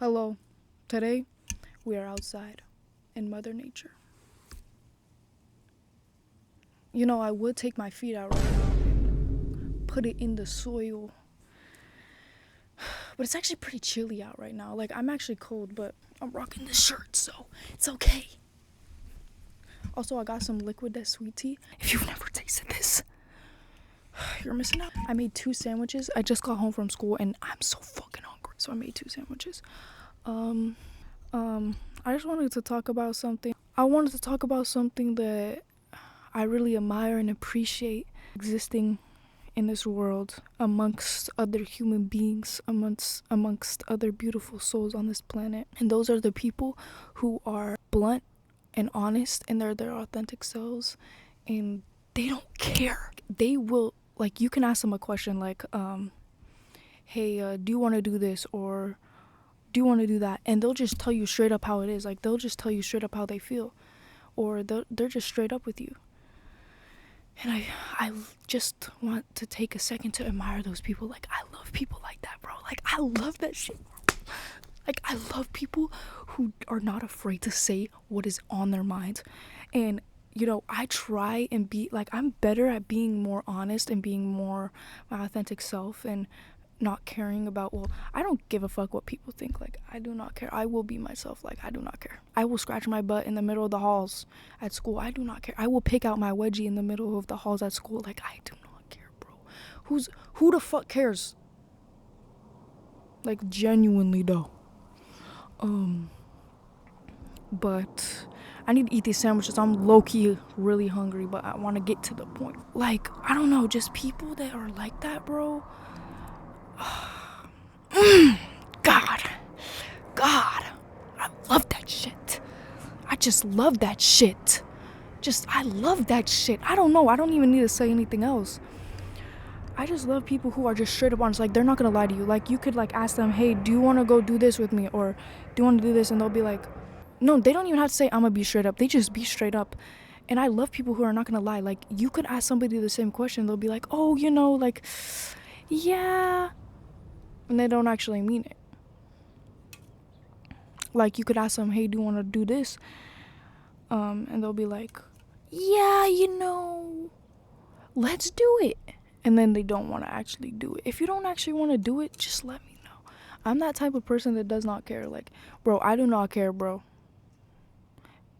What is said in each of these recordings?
Hello. Today, we are outside in Mother Nature. I would take my feet out right now and put it in the soil, but it's actually pretty chilly out right now. Like, I'm actually cold, but I'm rocking this shirt, so it's okay. Also, I got some liquid that sweet tea. If you've never tasted this, you're missing out. I made 2 sandwiches. I just got home from school and I'm so fucking hungry, so I made 2 sandwiches. Um, I just wanted to talk about something. I wanted to talk about something that I really admire and appreciate existing in this world amongst other human beings, amongst other beautiful souls on this planet. And those are the people who are blunt and honest and they're their authentic selves and they don't care. They will, like, you can ask them a question like, hey, do you want to do this, or do you want to do that? And they'll just tell you straight up how it is. Like, they'll just tell you straight up how they feel, or they're just straight up with you. And I just want to take a second to admire those people. Like, I love people like that, bro. Like, I love that shit. Like, I love people who are not afraid to say what is on their mind. And, I try and be, like, I'm better at being more honest and being more my authentic self and not caring about, well, I don't give a fuck what people think. Like, I do not care. I will be myself. Like, I do not care. I will scratch my butt in the middle of the halls at school. I do not care. I will pick out my wedgie in the middle of the halls at school. Like, I do not care, bro. Who the fuck cares? Like, genuinely though. But I need to eat these sandwiches. I'm low-key really hungry, but I want to get to the point. Like, I don't know, just people that are like that, bro. God, I love that shit. I just love that shit. I love that shit. I don't know. I don't even need to say anything else. I just love people who are just straight up honest. Like, they're not gonna lie to you. Like, you could, like, ask them, hey, do you want to go do this with me? Or do you want to do this? And they'll be like, no, they don't even have to say, I'm gonna be straight up. They just be straight up. And I love people who are not gonna lie. Like, you could ask somebody the same question. They'll be like, oh, like, yeah. And they don't actually mean it. Like, you could ask them, hey, do you want to do this? And they'll be like, yeah, let's do it. And then they don't want to actually do it. If you don't actually want to do it, just let me know. I'm that type of person that does not care. Like, bro, I do not care, bro.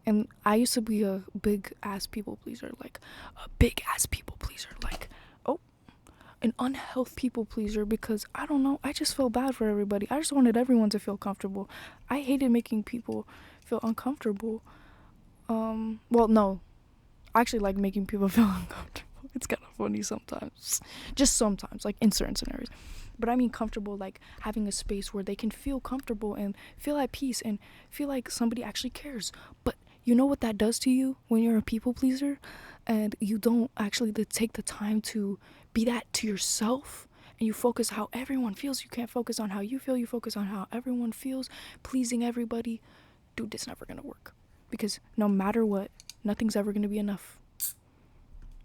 And I used to be a big ass people pleaser. Like, oh, an unhealthy people pleaser, because I don't know, I just felt bad for everybody. I just wanted everyone to feel comfortable. I hated making people feel uncomfortable. Well, no, I actually like making people feel uncomfortable. It's kind of funny sometimes, just sometimes, like in certain scenarios. But I mean comfortable, like having a space where they can feel comfortable and feel at peace and feel like somebody actually cares. But you know what that does to you when you're a people pleaser and you don't actually take the time to be that to yourself, and you focus how everyone feels. You can't focus on how you feel. You focus on how everyone feels, pleasing everybody. Dude, it's never gonna work, because no matter what, nothing's ever gonna be enough.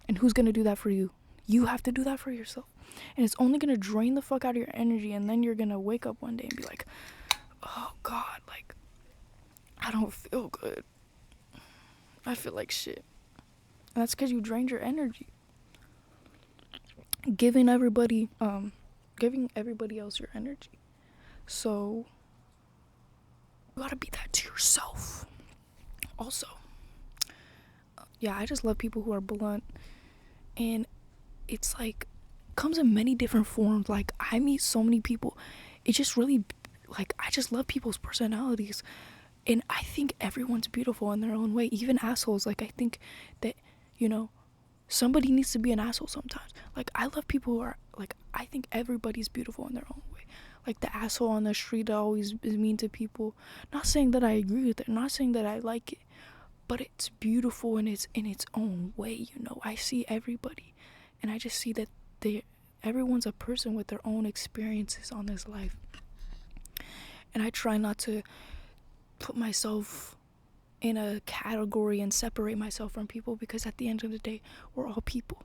And who's gonna do that for you? You have to do that for yourself. And it's only gonna drain the fuck out of your energy, and then you're gonna wake up one day and be like, oh God, like, I don't feel good. I feel like shit. And that's because you drained your energy. Giving everybody else your energy. So you gotta be that to yourself. Also, yeah, I just love people who are blunt. And it's like, comes in many different forms. Like, I meet so many people. It just really, like, I just love people's personalities. And I think everyone's beautiful in their own way, even assholes. Like, I think that, somebody needs to be an asshole sometimes. Like, I love people who are, like, I think everybody's beautiful in their own way. Like, the asshole on the street that always is mean to people. Not saying that I agree with it, not saying that I like it, but it's beautiful and it's in its own way. I see everybody, and I just see that everyone's a person with their own experiences on this life. And I try not to put myself in a category and separate myself from people, because at the end of the day, we're all people.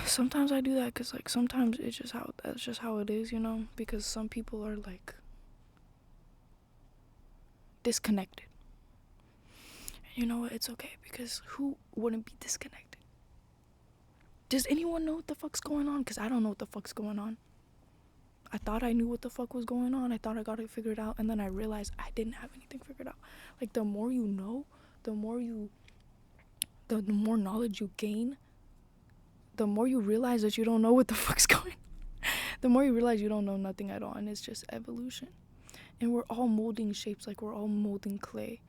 Sometimes I do that because, like, sometimes that's just how it is, because some people are like, disconnected. And you know what? It's okay, because who wouldn't be disconnected? Does anyone know what the fuck's going on? Because I don't know what the fuck's going on. I thought I knew what the fuck was going on. I thought I got it figured out, and then I realized I didn't have anything figured out. Like, the more you know, the more knowledge you gain, the more you realize that you don't know what the fuck's going. The more you realize you don't know nothing at all, and it's just evolution. And we're all molding shapes, like we're all molding clay.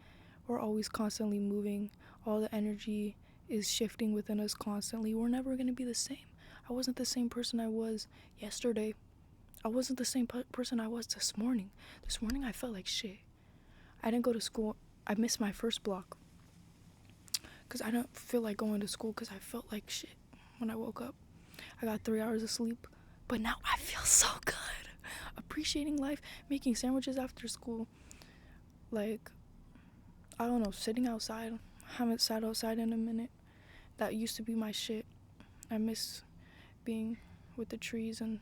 We're always constantly moving. All the energy is shifting within us constantly. We're never going to be the same. I wasn't the same person I was yesterday. I wasn't the same person I was this morning. This morning I felt like shit. I didn't go to school. I missed my first block because I didn't feel like going to school because I felt like shit when I woke up. I got 3 hours of sleep, but now I feel so good. Appreciating life, making sandwiches after school. Like, I don't know, sitting outside. Haven't sat outside in a minute. That used to be my shit. I miss being with the trees and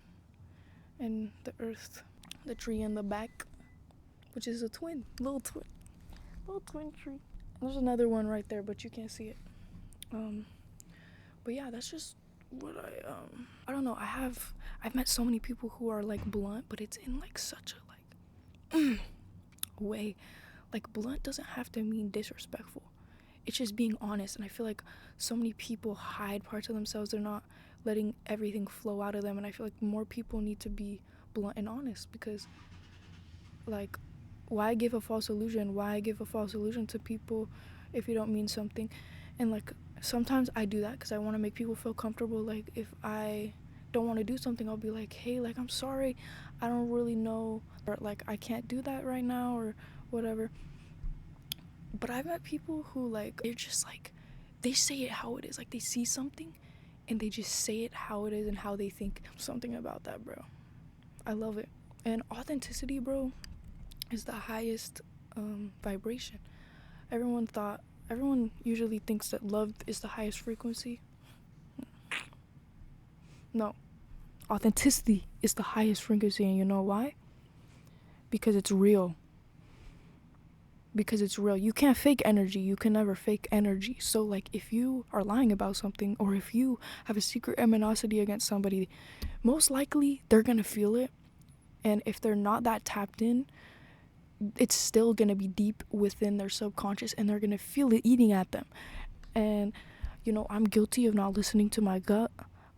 the earth. The tree in the back, which is a little twin tree. There's another one right there, but you can't see it. But yeah, that's just what I don't know. I've met so many people who are like blunt, but it's in like such a like way. Like, blunt doesn't have to mean disrespectful. It's just being honest. And I feel like so many people hide parts of themselves. They're not letting everything flow out of them. And I feel like more people need to be blunt and honest, because like, why give a false illusion? Why give a false illusion to people if you don't mean something? And like, sometimes I do that because I want to make people feel comfortable. Like, if I don't want to do something, I'll be like, hey, like, I'm sorry, I don't really know, or like, I can't do that right now, or whatever. But I've met people who, like, they're just like, they say it how it is. Like, they see something and they just say it how it is and how they think. Something about that, bro. I love it. And authenticity, bro, is the highest vibration. Everyone usually thinks that love is the highest frequency. No. Authenticity is the highest frequency, and you know why? Because it's real. You can't fake energy. You can never fake energy. So like, if you are lying about something, or if you have a secret animosity against somebody, most likely they're gonna feel it. And if they're not that tapped in, it's still gonna be deep within their subconscious, and they're gonna feel it eating at them. And you know, I'm guilty of not listening to my gut,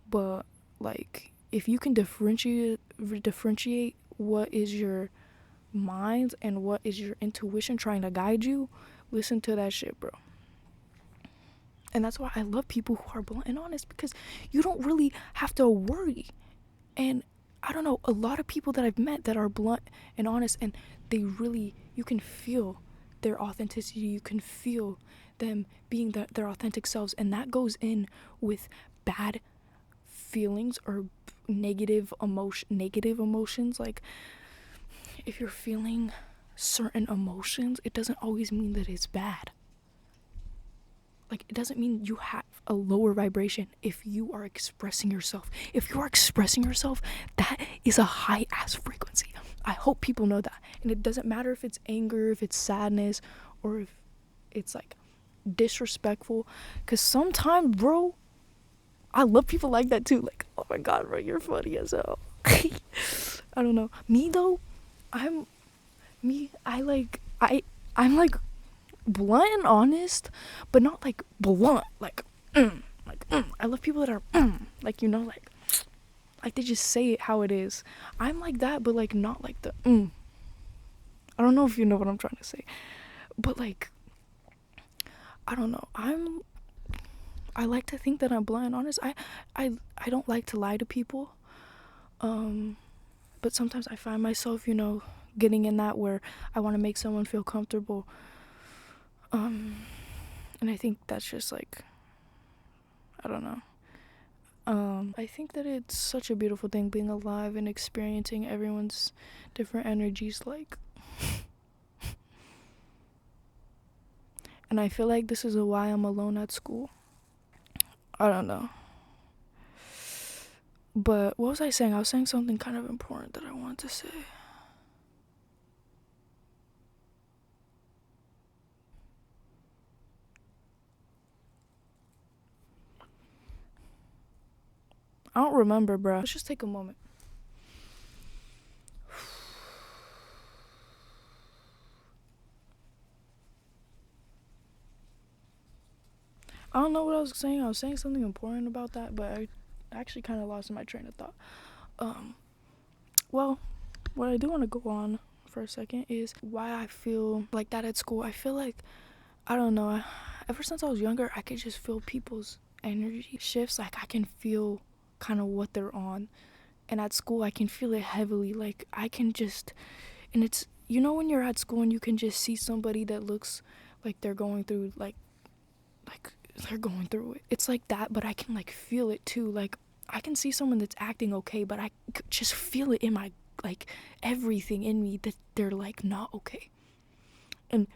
but like, if you can differentiate what is your mind and what is your intuition trying to guide you, listen to that shit, bro. And that's why I love people who are blunt and honest, because you don't really have to worry. And I don't know, a lot of people that I've met that are blunt and honest, and you can feel their authenticity, you can feel them being their authentic selves, and that goes in with bad feelings or negative emotions. Like, if you're feeling certain emotions, it doesn't always mean that it's bad. Like, it doesn't mean you have a lower vibration if you are expressing yourself. If you are expressing yourself, that is a high ass frequency. I hope people know that. And it doesn't matter if it's anger, if it's sadness, or if it's like disrespectful. Because sometimes, bro, I love people like that too. Like, oh my god, bro, you're funny as hell. I don't know. Me though, I'm like blunt and honest, but not like blunt, I love people that are like, you know, like they just say it how it is. I'm like that, but like not like the I don't know if you know what I'm trying to say, but like, I don't know, I like to think that I'm blunt and honest. I don't like to lie to people, but sometimes I find myself, you know, getting in that where I want to make someone feel comfortable, and I think that's just like, I don't know. I think that it's such a beautiful thing being alive and experiencing everyone's different energies, like, and I feel like this is why I'm alone at school. I don't know. But what was I saying? I was saying something kind of important that I wanted to say. I don't remember, bruh. Let's just take a moment. I don't know what I was saying. I was saying something important about that, but I actually kind of lost my train of thought. Well, what I do want to go on for a second is why I feel like that at school. I feel like, I don't know, ever since I was younger, I could just feel people's energy shifts. Like, I can feel kind of what they're on. And at school, I can feel it heavily. Like, I can just, and it's, you know, when you're at school and you can just see somebody that looks like they're going through, like they're going through it. It's like that, but I can, like, feel it too. Like, I can see someone that's acting okay, but I could just feel it in my, like, everything in me that they're, like, not okay. And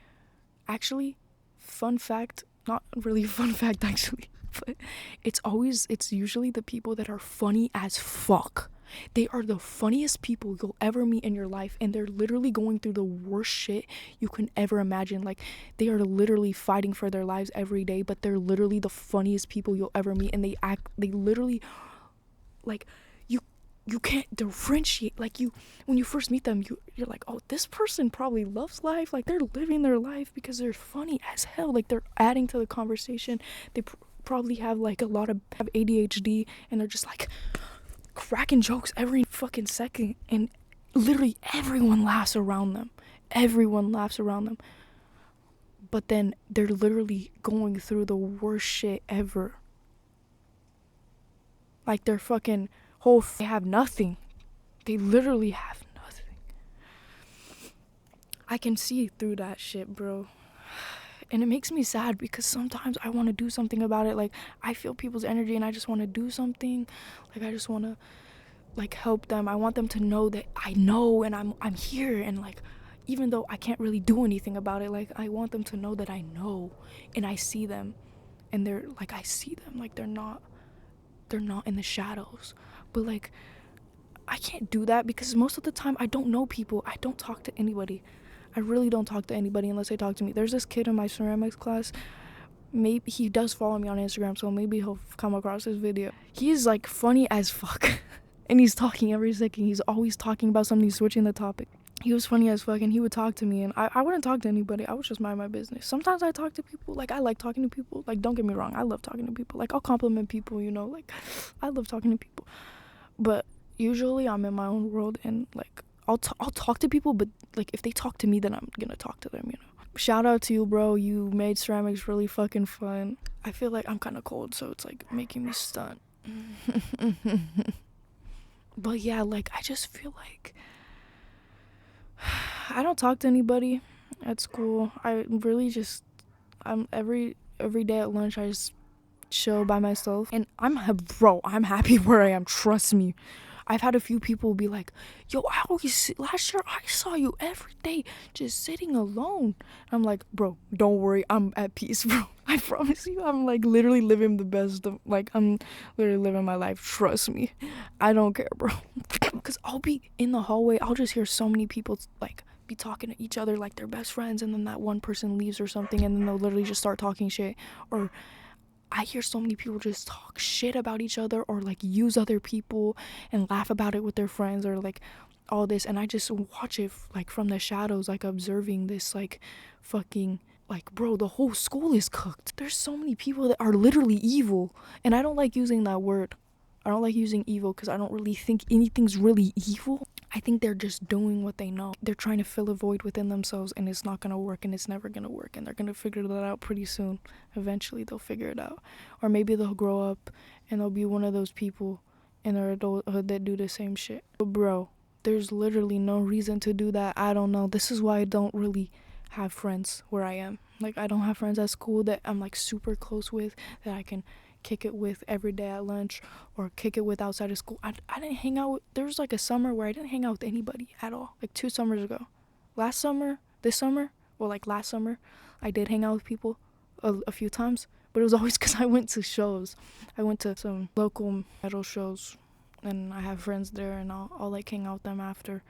actually, fun fact, not really fun fact actually, but it's usually the people that are funny as fuck. They are the funniest people you'll ever meet in your life, and they're literally going through the worst shit you can ever imagine. Like, they are literally fighting for their lives every day, but they're literally the funniest people you'll ever meet, and they literally, like, you can't differentiate. Like, when you first meet them, you're like, oh, this person probably loves life. Like, they're living their life because they're funny as hell. Like, they're adding to the conversation. They probably have, like, a lot of ADHD, and they're just, like, cracking jokes every fucking second, and literally everyone laughs around them. But then they're literally going through the worst shit ever. Like, their fucking they have nothing. They literally have nothing. I can see through that shit, bro. And it makes me sad because sometimes I want to do something about it. Like, I feel people's energy and I just want to do something. Like, I just want to, like, help them. I want them to know that I know and I'm here. And, like, even though I can't really do anything about it, like, I want them to know that I know and I see them. And they're, like, I see them. Like, they're not in the shadows. But, like, I can't do that because most of the time I don't know people. I don't talk to anybody. I really don't talk to anybody unless they talk to me. There's this kid in my ceramics class. Maybe he does follow me on Instagram, so maybe he'll come across this video. He's, like, funny as fuck. And he's talking every second. He's always talking about something, switching the topic. He was funny as fuck, and he would talk to me, and I wouldn't talk to anybody. I would just mind my business. Sometimes I talk to people. Like, I like talking to people. Like, don't get me wrong. I love talking to people. Like, I'll compliment people, you know. Like, I love talking to people. But usually I'm in my own world, and, like, I'll talk to people, but, like, if they talk to me, then I'm gonna talk to them, you know. Shout out to you, bro. You made ceramics really fucking fun. I feel like I'm kind of cold, so it's, like, making me stunt. But yeah, like, I just feel like I don't talk to anybody at school. I really just, I'm every day at lunch, I just chill by myself, and I'm happy where I am. Trust me. I've had a few people be like, yo, last year I saw you every day just sitting alone. I'm like, bro, don't worry, I'm at peace, bro. I promise you, I'm, like, literally living the best of, like, I'm literally living my life. Trust me. I don't care, bro. Because I'll be in the hallway, I'll just hear so many people, like, be talking to each other like they're best friends, and then that one person leaves or something, and then they'll literally just start talking shit. Or I hear so many people just talk shit about each other, or, like, use other people and laugh about it with their friends, or, like, all this, and I just watch it, like, from the shadows, like, observing this, like, fucking, like, bro, the whole school is cooked. There's so many people that are literally evil, and I don't like using that word. I don't like using evil because I don't really think anything's really evil. I think they're just doing what they know. They're trying to fill a void within themselves, and it's not going to work, and it's never going to work, and they're going to figure that out pretty soon. Eventually, they'll figure it out. Or maybe they'll grow up, and they'll be one of those people in their adulthood that do the same shit. But, bro, there's literally no reason to do that. I don't know. This is why I don't really have friends where I am. Like, I don't have friends at school that I'm, like, super close with, that I can kick it with every day at lunch, or kick it with outside of school. I didn't hang out with, there was, like, a summer where I didn't hang out with anybody at all, like 2 summers ago. Last summer, I did hang out with people a few times, but it was always because I went to shows. I went to some local metal shows, and I have friends there, and I'll like hang out with them after.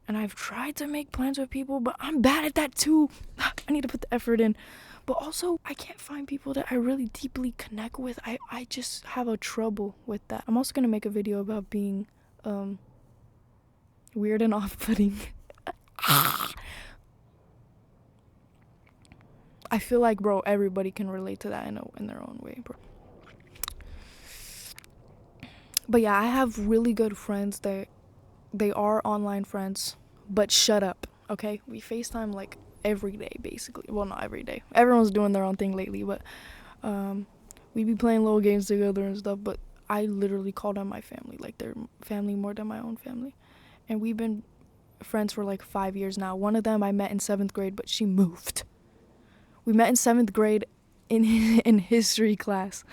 And I've tried to make plans with people, but I'm bad at that too. I need to put the effort in. But also, I can't find people that I really deeply connect with. I just have a trouble with that. I'm also going to make a video about being weird and off-putting. I feel like, bro, everybody can relate to that in their own way, bro. But yeah, I have really good friends that they are online friends, but shut up, okay? We FaceTime like every day, basically. Well, not every day. Everyone's doing their own thing lately, but we be playing little games together and stuff, but I literally call them my family, like they're family more than my own family. And we've been friends for like 5 years now. One of them I met in 7th grade, but she moved. We met in 7th grade in history class.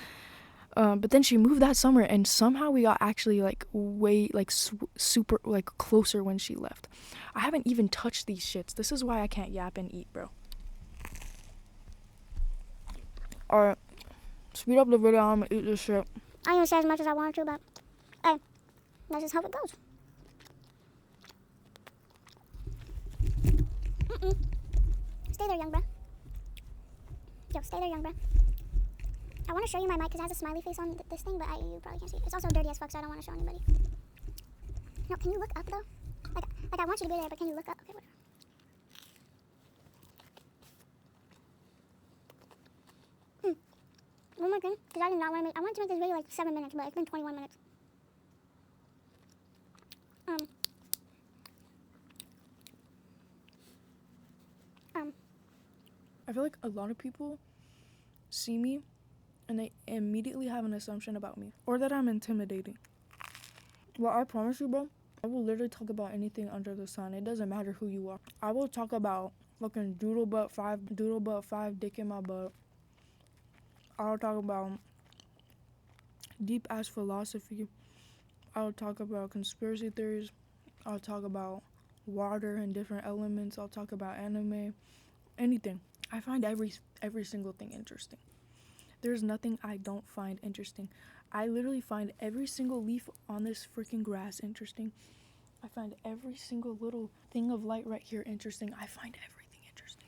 But then she moved that summer, and somehow we got actually like way like super like closer when she left. I haven't even touched these shits. This is why I can't yap and eat, bro. Alright, speed up the video. I'm gonna eat this shit. I didn't say as much as I wanted to, but hey, that's just how it goes. Stay there, young bruh. Yo, stay there, young bruh. I want to show you my mic because it has a smiley face on this thing, but you probably can't see it. It's also dirty as fuck, so I don't want to show anybody. No, can you look up, though? Like I want you to be there, but can you look up? Okay, whatever. One more thing, because I did not want to make... I wanted to make this video like 7 minutes, but it's been 21 minutes. I feel like a lot of people see me and they immediately have an assumption about me, or that I'm intimidating. Well, I promise you, bro, I will literally talk about anything under the sun. It doesn't matter who you are. I will talk about fucking doodle butt 5, dick in my butt. I'll talk about deep ass philosophy. I'll talk about conspiracy theories. I'll talk about water and different elements. I'll talk about anime. Anything. I find every single thing interesting. There's nothing I don't find interesting. I literally find every single leaf on this freaking grass interesting. I find every single little thing of light right here interesting. I find everything interesting.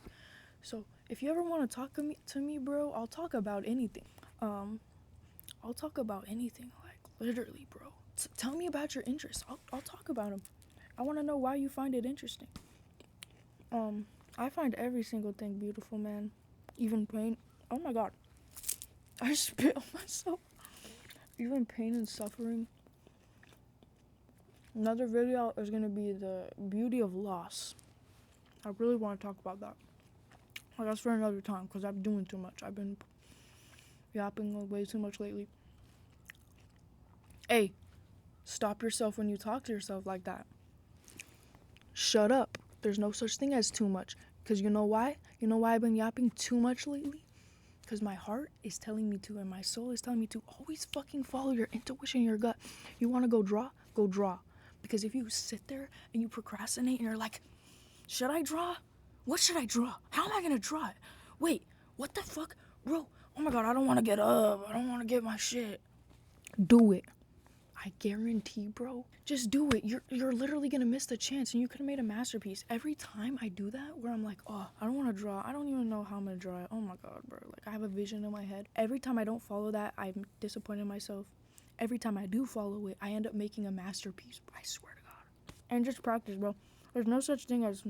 So if you ever want to talk to me, bro, I'll talk about anything. I'll talk about anything, like literally, bro. Tell me about your interests. I'll talk about them. I want to know why you find it interesting. I find every single thing beautiful, man. Even pain. Oh my god. I spit on myself. Even pain and suffering. Another video is going to be the beauty of loss. I really want to talk about that. Well, that's for another time, because I'm doing too much. I've been yapping way too much lately. Hey, stop yourself when you talk to yourself like that. Shut up. There's no such thing as too much. Because you know why? You know why I've been yapping too much lately? Because my heart is telling me to, and my soul is telling me to always fucking follow your intuition, your gut. You want to go draw? Go draw. Because if you sit there and you procrastinate and you're like, should I draw? What should I draw? How am I going to draw it? Wait, what the fuck? Bro, oh my god, I don't want to get up. I don't want to get my shit. Do it. I guarantee, bro. Just do it. You're literally gonna miss the chance, and you could have made a masterpiece. Every time I do that, where I'm like, oh, I don't want to draw. I don't even know how I'm gonna draw it. Oh my god, bro. Like, I have a vision in my head. Every time I don't follow that, I'm disappointed in myself. Every time I do follow it, I end up making a masterpiece. I swear to God. And just practice, bro. There's no such thing as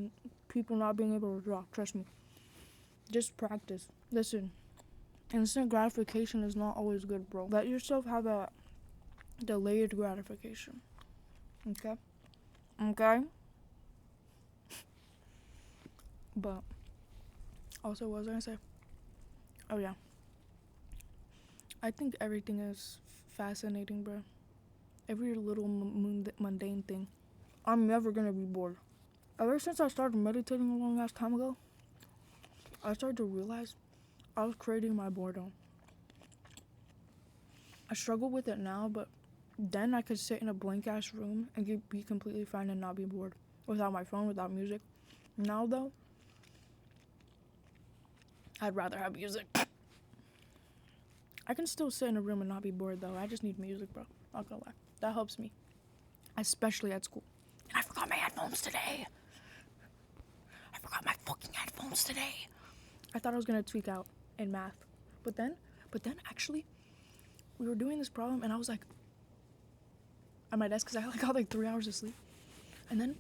people not being able to draw. Trust me. Just practice. Listen. Instant gratification is not always good, bro. Let yourself have that delayed gratification. Okay? But also, what was I gonna say? Oh yeah, I think everything is fascinating, bro. Every little mundane thing. I'm never gonna be bored. Ever since I started meditating a long ass time ago, I started to realize I was creating my boredom. I struggle with it now, but then I could sit in a blank ass room and be completely fine and not be bored. Without my phone, without music. Now though, I'd rather have music. I can still sit in a room and not be bored though. I just need music, bro. Not gonna lie. That helps me. Especially at school. And I forgot forgot my headphones today. I forgot my fucking headphones today. I thought I was gonna tweak out in math. But then actually, we were doing this problem and I was like at my desk because I got like 3 hours of sleep. And then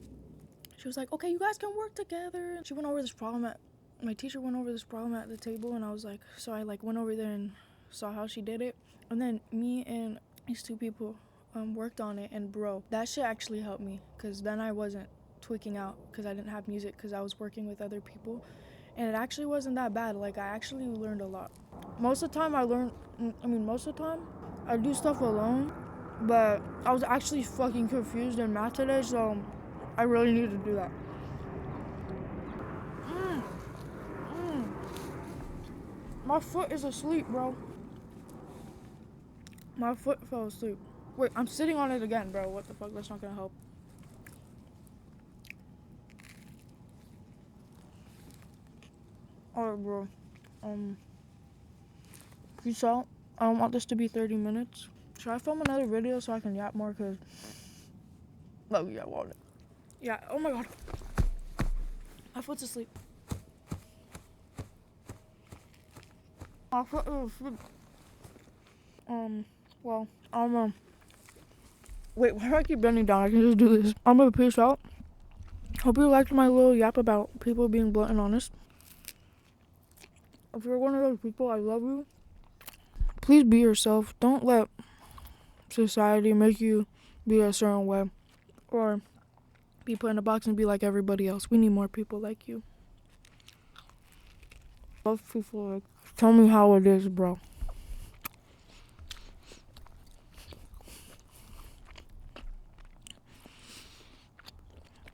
she was like, okay, you guys can work together. She went over this problem my teacher went over this problem at the table, and I was like, so I like went over there and saw how she did it. And then me and these two people worked on it, and bro, that shit actually helped me, because then I wasn't tweaking out because I didn't have music, because I was working with other people, and it actually wasn't that bad. Like, I actually learned a lot. Most of the time I do stuff alone, but I was actually fucking confused in math today, so I really need to do that. My foot is asleep, bro. My foot fell asleep. Wait, I'm sitting on it again, bro. What the fuck? That's not gonna help. Alright, bro. Peace out. I don't want this to be 30 minutes. Should I film another video so I can yap more? Cause, oh yeah, I want it. Yeah. Oh my god. My foot's asleep. My foot is asleep. Well, wait, why do I keep bending down? I can just do this. I'm gonna peace out. Hope you liked my little yap about people being blunt and honest. If you're one of those people, I love you. Please be yourself. Don't let society make you be a certain way or be put in a box and be like everybody else. We need more people like you. Love people like, tell me how it is, bro.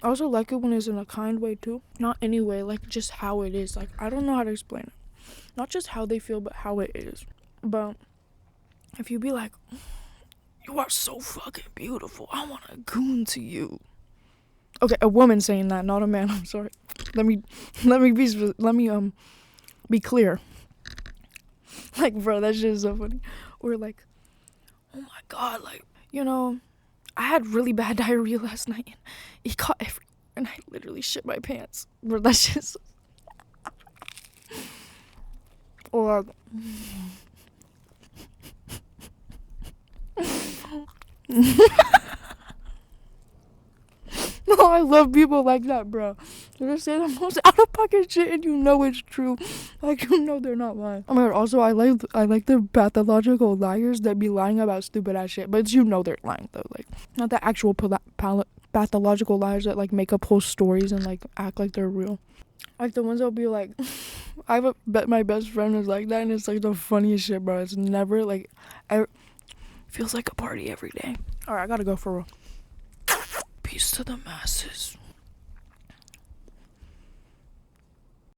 I also like it when it's in a kind way too. Not any way, like just how it is. Like, I don't know how to explain it. Not just how they feel, but how it is. But if you be like, you are so fucking beautiful, I want to goon to you. Okay, a woman saying that, not a man. I'm sorry. Let me be clear. Like, bro, that shit is so funny. Or like, oh my god, like, you know, I had really bad diarrhea last night and it got everywhere and I literally shit my pants. Bro, that shit is or no, I love people like that, bro. They just say the most out of pocket shit and you know it's true. Like, you know they're not lying. Oh my god, also I like the pathological liars that be lying about stupid ass shit, but you know they're lying though. Like, not the actual pathological liars that like make up whole stories and like act like they're real. Like the ones that'll be like, bet my best friend is like that, and it's like the funniest shit, bro. It's never like, feels like a party every day. Alright, I gotta go for real. Peace to the masses.